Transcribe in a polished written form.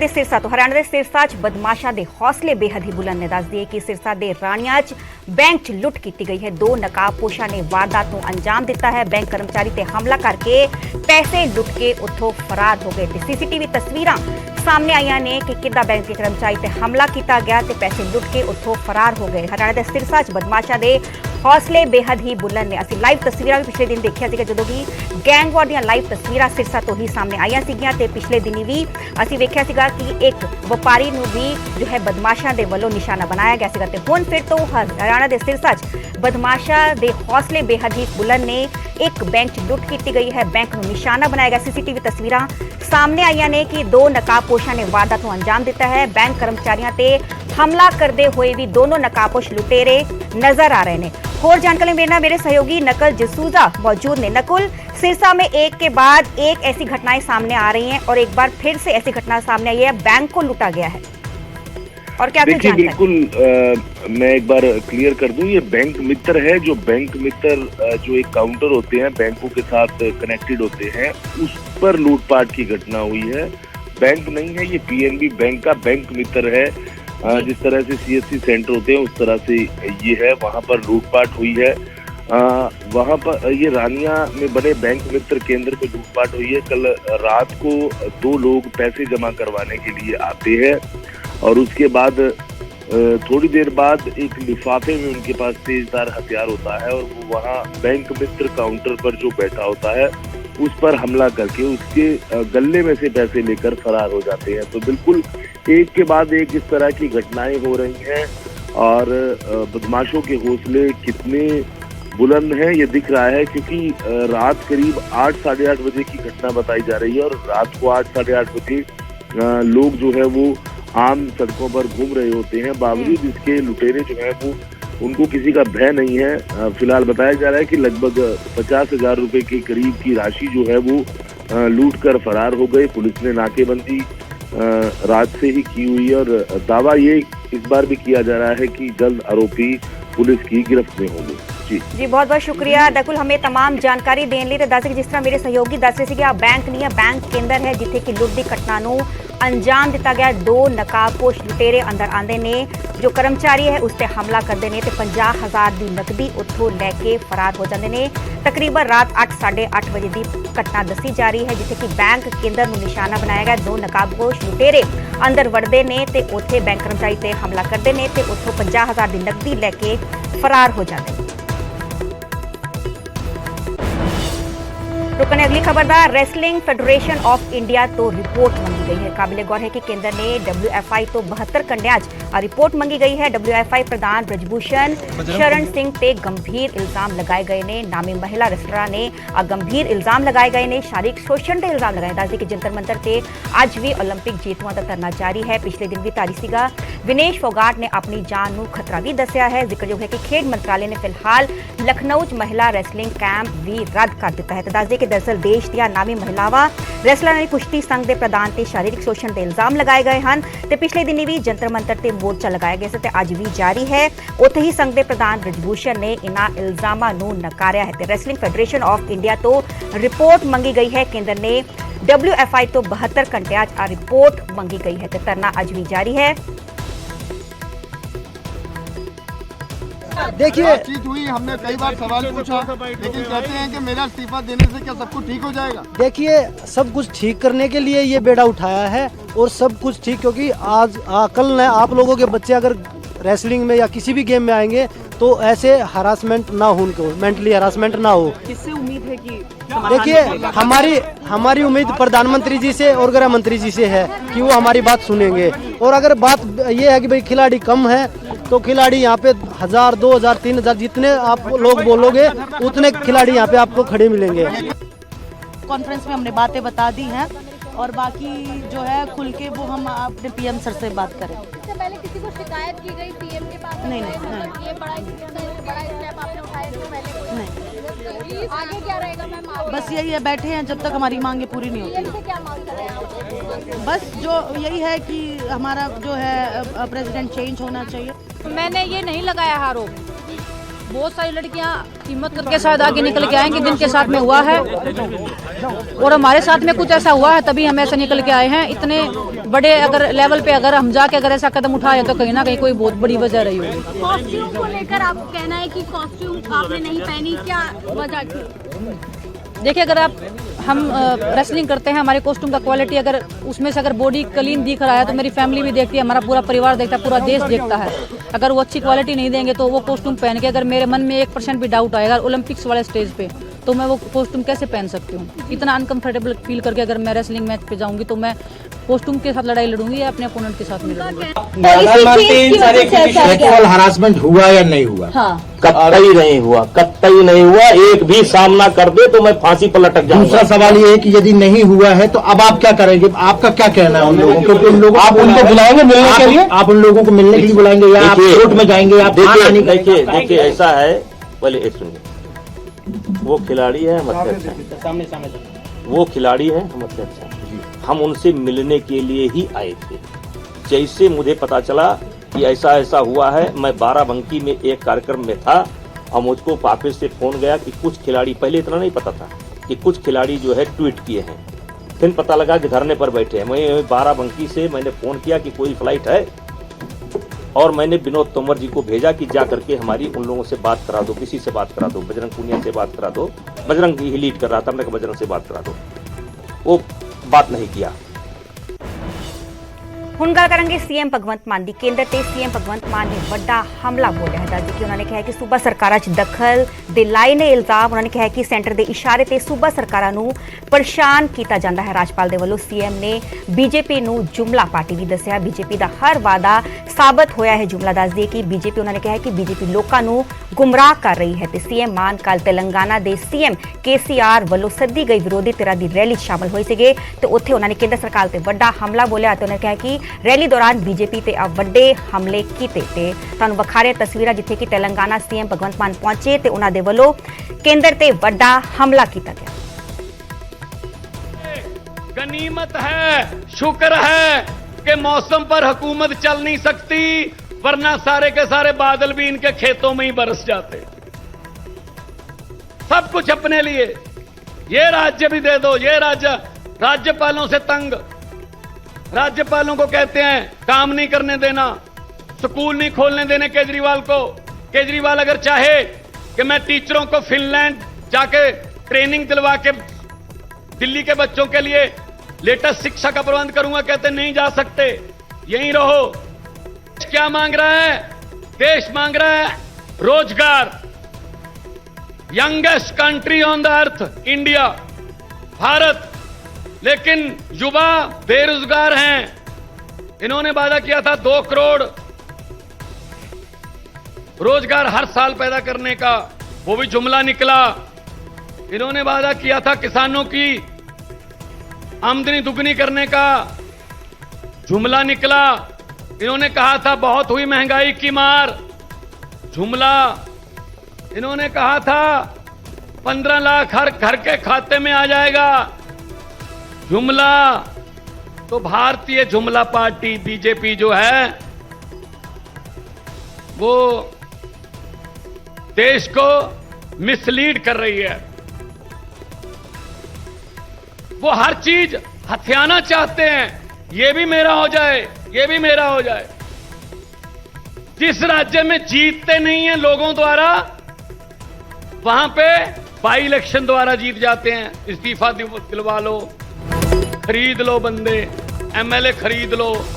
सिरसा तो हरियाणा के सिरसा च बदमाशा के हौसले बेहद ही बुलंद ने दस दिए कि सिरसा के राणिया च बैंक च लुट की गई है। दो नकाबपोशा ने वारदात को अंजाम दिता है। बैंक कर्मचारी ते हमला करके पैसे लुट के उथों फरार हो गए। सीसीटीवी तस्वीरां सामने आईयां ने कि किद्दां बैंक के कर्मचारी ते हमला किया गया ते पैसे लुट के उथों फरार हो गए। हरियाणा के सिरसा च बदमाशा के हौसले बेहद ही बुलंद ने। असीं लाइव तस्वीरां भी पिछले दिन देखिया सीगा जदों भी गैंग वॉर दीयां लाइव तस्वीरां सिरसा तो ही सामने आईयां सीगियां ते पिछले दिनी भी असीं वेखिया सीगा कि एक व्यापारी नूं भी जो है बदमाशां दे वल्लों निशाना बनाया गया सीगा ते हुण फिर तो हरियाणा के सिरसा च बदमाशा दे हौसले बेहद ही बुलंद ने। एक बैंक च लुट की गई है, बैंक नूं निशाना बनाया गया। सीसीटीवी तस्वीरां सामने आईयां ने कि दो नकाबपोशा ने वारदात को अंजाम दिता है। बैंक कर्मचारियों ते हमला करते हुए भी दोनों नकाबपोश लुटेरे नजर आ रहे हैं। होर जानकारी मेरे मेरे सहयोगी नकुल जसूजा मौजूद ने। नकुल, सिरसा में एक के बाद एक ऐसी घटनाएं सामने आ रही हैं और एक बार फिर से ऐसी घटना सामने आई है, बैंक को लूटा गया है और क्या देखिए बिल्कुल मैं एक बार क्लियर कर दूं, ये बैंक मित्र है। जो बैंक मित्र जो एक काउंटर होते हैं बैंकों के साथ कनेक्टेड होते हैं, उस पर लूटपाट की घटना हुई है। बैंक नहीं है, ये पीएनबी बैंक का बैंक मित्र है। जिस तरह से सीएससी सेंटर होते हैं उस तरह से ये है। वहां पर लूटपाट हुई है। वहां पर ये रानिया में बने बैंक मित्र केंद्र पे लूटपाट हुई है। कल रात को दो लोग पैसे जमा करवाने के लिए आते हैं और उसके बाद थोड़ी देर बाद एक लिफाफे में उनके पास तेजधार हथियार होता है और वो वहाँ बैंक मित्र काउंटर पर जो बैठा होता है उस पर हमला करके उसके गले में से पैसे लेकर फरार हो जाते हैं। तो बिल्कुल एक के बाद एक इस तरह की घटनाएं हो रही हैं और बदमाशों के हौसले कितने बुलंद हैं ये दिख रहा है, क्योंकि रात करीब 8 साढ़े 8 बजे की घटना बताई जा रही है और रात को 8 साढ़े 8 बजे लोग जो है वो आम सड़कों पर घूम रहे होते हैं। बावजूद इसके लुटेरे जो है वो उनको किसी का भय नहीं है। फिलहाल बताया जा रहा है कि लगभग 50,000 रुपए के करीब की राशि जो है वो लूट कर फरार हो गए। पुलिस ने नाकेबंदी रात से ही की हुई है और दावा ये इस बार भी किया जा रहा है कि जल्द आरोपी पुलिस की गिरफ्त में होंगे। जी बहुत बहुत शुक्रिया नकुल, हमें तमाम जानकारी देने लिए। दस जिस तरह मेरे सहयोगी दस रहे थे कि बैंक नहीं है, बैंक केंद्र है जिथे कि लुट की घटना को अंजाम दिता गया। दो नकाबपोश लुटेरे अंदर आंदे ने, जो कर्मचारी है उस पर हमला करते हैं तो 50,000 की नकदी उतों लैके फरार हो जाते हैं। तकरीबन रात 8 साढ़े 8 बजे की घटना दसी जा रही है जिथे कि बैंक केंद्र को निशाना बनाया गया। दो नकाबपोश लुटेरे अंदर वड़ते हैं तो उत्थे बैंक कर्मचारी से हमला करते हैं तो उतों 50,000 की नकदी लैके फरार हो जाते हैं। रुकने अगली खबर दा रेसलिंग फेडरेशन ऑफ इंडिया तो रिपोर्ट मंगी गई है। काबिले गौर है कि केंद्र ने WFI तो 72 कंडियां रिपोर्ट मंगी गई है। WFI प्रधान ब्रजभूषण शरण सिंह ते गंभीर इल्जाम लगाए गए ने। नामी महिला रेसलर ने गंभीर इल्जाम लगाए गए ने, शारीरिक शोषण के इल्जाम लगाए। दस दी कि जंतर मंतर से अज भी ओलंपिक जेतुआं का धरना जारी है। पिछले दिन भी तारी सीगा। विनेश फोगाट ने अपनी जान को खतरा भी दसिया है। जिक्रयोग है कि खेड मंत्रालय ने फिलहाल लखनऊ च महिला रेसलिंग कैंप भी रद्द कर दिता है। तो दस दी कि दरअसल देश ਦੀਆਂ नामी महिलावां रेसलर ने कुश्ती संघ के प्रधान से शारीरिक शोषण के इल्जाम लगाए गए हैं। तो पिछले दिन भी जंतर मंतर से मोर्चा लगाया गया से अज भी जारी है। उत्थे ही संघ के प्रधान ब्रजभूषण ने इन्हां इल्जामां नूं नकारिया है। रेसलिंग फेडरेशन ऑफ इंडिया तो रिपोर्ट मंगी गई है। केंद्र ने WFI तो 72 घंटिया रिपोर्ट मंगी गई है। तो धरना अज भी जारी है। देखिए बातचीत हुई, हमने कई बार सवाल पूछा, लेकिन कहते हैं कि मेरा इस्तीफा देने से क्या सब कुछ ठीक हो जाएगा। देखिए सब कुछ ठीक करने के लिए ये बेड़ा उठाया है और सब कुछ ठीक, क्योंकि आज कल न आप लोगों के बच्चे अगर रेसलिंग में या किसी भी गेम में आएंगे तो ऐसे हरासमेंट ना हो, उनको मेंटली हरासमेंट ना हो। किससे उम्मीद है कि देखिए हमारी उम्मीद प्रधानमंत्री जी से और गृह मंत्री जी से है कि वो हमारी बात सुनेंगे। और अगर बात ये है कि भाई खिलाड़ी कम है तो खिलाड़ी यहाँ पे 1000, 2000, 3000 जितने आप लोग बोलोगे उतने खिलाड़ी यहाँ पे आपको खड़े मिलेंगे। कॉन्फ्रेंस में हमने बातें बता दी हैं और बाकी जो है खुल के वो हम अपने PM सर से बात करें। इससे पहले किसी को शिकायत की गई PM के पास? नहीं। ये बड़ा स्टेप आपने उठाया इससे पहले? नहीं। आगे क्या रहेगा मैम? बस यही है, बैठे हैं जब तक हमारी मांगे पूरी नहीं होती। से क्या मांग कर रहे हैं? बस जो यही है कि हमारा जो है प्रेसिडेंट चेंज होना चाहिए। मैंने ये नहीं लगाया आरोप, बहुत सारी लड़कियां हिम्मत करके शायद आगे निकल के आएंगी जिनके साथ में हुआ है, और हमारे साथ में कुछ ऐसा हुआ है तभी हम ऐसे निकल के आए हैं। इतने बड़े अगर लेवल पे अगर हम जाके अगर ऐसा कदम उठाए तो कहीं ना कहीं कोई बहुत बड़ी वजह रही होगी। कॉस्ट्यूम को लेकर आप कहना है कि कॉस्ट्यूम आपने नहीं पहनी, क्या वजह थी? देखिए, अगर हम रेसलिंग करते हैं, हमारे कॉस्ट्यूम का क्वालिटी अगर उसमें से अगर बॉडी क्लीन दिख रहा है तो मेरी फैमिली भी देखती है, हमारा पूरा परिवार देखता है, पूरा देश देखता है। अगर वो अच्छी क्वालिटी नहीं देंगे तो वो कॉस्ट्यूम पहन के अगर मेरे मन में 1% भी डाउट आएगा ओलंपिक्स वाले स्टेज पे, तो मैं वो कॉस्ट्यूम कैसे पहन सकती हूँ? इतना अनकंफर्टेबल फील करके अगर मैं रेसलिंग मैच पे जाऊंगी तो मैं कॉस्ट्यूम के साथ लड़ाई लड़ूंगी या अपने अपोनेंट के साथ में लड़ूंगी। सेक्सुअल हरासमेंट हुआ या नहीं हुआ? हाँ, कतई नहीं हुआ, कतई नहीं हुआ। एक भी सामना कर दे तो मैं फांसी पर लटक जाऊंगा। दूसरा सवाल ये है कि यदि नहीं हुआ है तो अब आप क्या करेंगे? आपका क्या कहना है उन लोगों को? उन लोगों आप उनको बुलाएंगे मिलने के लिए? आप उन लोगों को मिलने के लिए बुलाएंगे या आप कोर्ट में जाएंगे? आप देखिए ऐसा है, पहले एक सुनिए, वो खिलाड़ी है हमसे अच्छा, वो खिलाड़ी है हमसे अच्छा, हम उनसे मिलने के लिए ही आए थे। जैसे मुझे पता चला कि ऐसा ऐसा हुआ है, मैं बाराबंकी में एक कार्यक्रम में था और मुझको वापस से फोन गया कि कुछ खिलाड़ी, पहले इतना नहीं पता था कि कुछ खिलाड़ी जो है ट्वीट किए हैं, फिर पता लगा कि धरने पर बैठे हैं। मैं बाराबंकी से मैंने फोन किया कि कोई फ्लाइट है, और मैंने विनोद तोमर जी को भेजा कि जा करके हमारी उन लोगों से बात करा दो, किसी से बात करा दो, बजरंग पुनिया से बात करा दो। बजरंग ही लीड कर रहा था, मैंने कहा बजरंग से बात करा दो, वो बात नहीं किया। ਹੁਣ ਗੱਲ ਕਰਾਂਗੇ ਸੀਐਮ ਭਗਵੰਤ ਮਾਨ ਦੀ। ਕੇਂਦਰ ਤੇ ਸੀਐਮ ਭਗਵੰਤ ਮਾਨ ਨੇ ਵੱਡਾ ਹਮਲਾ ਬੋਲਿਆ ਹੈ। ਦੱਸਦੇ ਕਿ ਉਹਨਾਂ ਨੇ ਕਿਹਾ ਕਿ ਸੂਬਾ ਸਰਕਾਰਾਂ 'ਚ ਦਖਲ ਦੇ ਲਾਏ ਨੇ ਇਲਜ਼ਾਮ। ਉਹਨਾਂ ਨੇ ਕਿਹਾ ਕਿ ਸੈਂਟਰ ਦੇ ਇਸ਼ਾਰੇ ਤੇ ਸੂਬਾ ਸਰਕਾਰਾਂ ਨੂੰ ਪਰੇਸ਼ਾਨ ਕੀਤਾ ਜਾਂਦਾ ਹੈ। ਰਾਜਪਾਲ ਦੇ ਵੱਲੋਂ ਸੀਐਮ ਨੇ ਬੀਜੇਪੀ ਨੂੰ ਜੁਮਲਾ ਪਾਰਟੀ ਵੀ ਦੱਸਿਆ। ਬੀਜੇਪੀ ਦਾ ਹਰ ਵਾਅਦਾ ਸਾਬਤ ਹੋਇਆ ਹੈ ਜੁਮਲਾ। ਦੱਸਦੇ ਕਿ ਬੀਜੇਪੀ, ਉਹਨਾਂ ਨੇ ਕਿਹਾ ਕਿ ਬੀਜੇਪੀ ਲੋਕਾਂ ਨੂੰ ਗੁੰਮਰਾਹ ਕਰ ਰਹੀ ਹੈ। ਤੇ ਸੀਐਮ ਮਾਨ ਕੱਲ ਤੇਲੰਗਾਨਾ ਦੇ ਸੀਐਮ KCR ਵੱਲੋਂ ਸੱਦੀ ਗਈ ਵਿਰੋਧੀ ਧਿਰਾਂ ਦੀ ਰੈਲੀ 'ਚ ਸ਼ਾਮਲ ਹੋਏ ਸੀਗੇ ਤੇ ਉੱਥੇ ਉਹਨਾਂ ਨੇ ਕੇਂਦਰ ਸਰਕਾਰ ਤੇ ਵੱਡਾ ਹਮਲਾ ਬੋਲਿਆ ਤੇ ਉਹਨਾਂ ਨੇ ਕਿਹਾ ਕਿ ਰੈਲੀ ਦੌਰਾਨ ਬੀਜੇਪੀ ਤੇ ਵੱਡੇ ਹਮਲੇ ਕੀਤੇ। ਤੇ ਤੁਹਾਨੂੰ ਵਿਖਾ ਰਹੇ ਤਸਵੀਰਾਂ ਜਿੱਥੇ ਕਿ ਤੇਲੰਗਾਨਾ ਸੀਐਮ ਭਗਵੰਤ ਮਾਨ ਪਹੁੰਚੇ ਤੇ ਉਹਨਾਂ ਦੇ ਵੱਲੋਂ ਕੇਂਦਰ ਤੇ ਵੱਡਾ ਹਮਲਾ ਕੀਤਾ ਗਿਆ। गनीमत है, शुक्र है कि मौसम पर हुकूमत चल नहीं सकती, वरना सारे के सारे बादल भी इनके खेतों में ही बरस जाते। सब कुछ अपने लिए, ये राज्य भी दे दो, ये राज्य, राज्यपालों से तंग, राज्यपालों को कहते हैं काम नहीं करने देना, स्कूल नहीं खोलने देने केजरीवाल को। केजरीवाल अगर चाहे कि मैं टीचरों को फिनलैंड जाके ट्रेनिंग दिलवा के दिल्ली के बच्चों के लिए लेटेस्ट शिक्षा का प्रबंध करूंगा, कहते नहीं जा सकते, यहीं रहो। क्या मांग रहा है देश? मांग रहा है रोजगार। Youngest country on the earth India, Bharat, लेकिन युवा बेरोजगार हैं। इन्होंने वादा किया था 2 करोड़ रोजगार हर साल पैदा करने का, वो भी जुमला निकला। इन्होंने वादा किया था किसानों की आमदनी दुगनी करने का, जुमला निकला। इन्होंने कहा था बहुत हुई महंगाई की मार, जुमला। इन्होंने कहा था 15 लाख हर घर के खाते में आ जाएगा, जुमला। तो भारतीय जुमला पार्टी बीजेपी जो है वो देश को मिसलीड कर रही है। वो हर चीज हथियाना चाहते हैं, ये भी मेरा हो जाए, ये भी मेरा हो जाए। जिस राज्य में जीतते नहीं है लोगों द्वारा, वहां पे बाई इलेक्शन द्वारा जीत जाते हैं। इस्तीफा दिलवा लो, खरीद लो बंदे, MLA खरीद लो,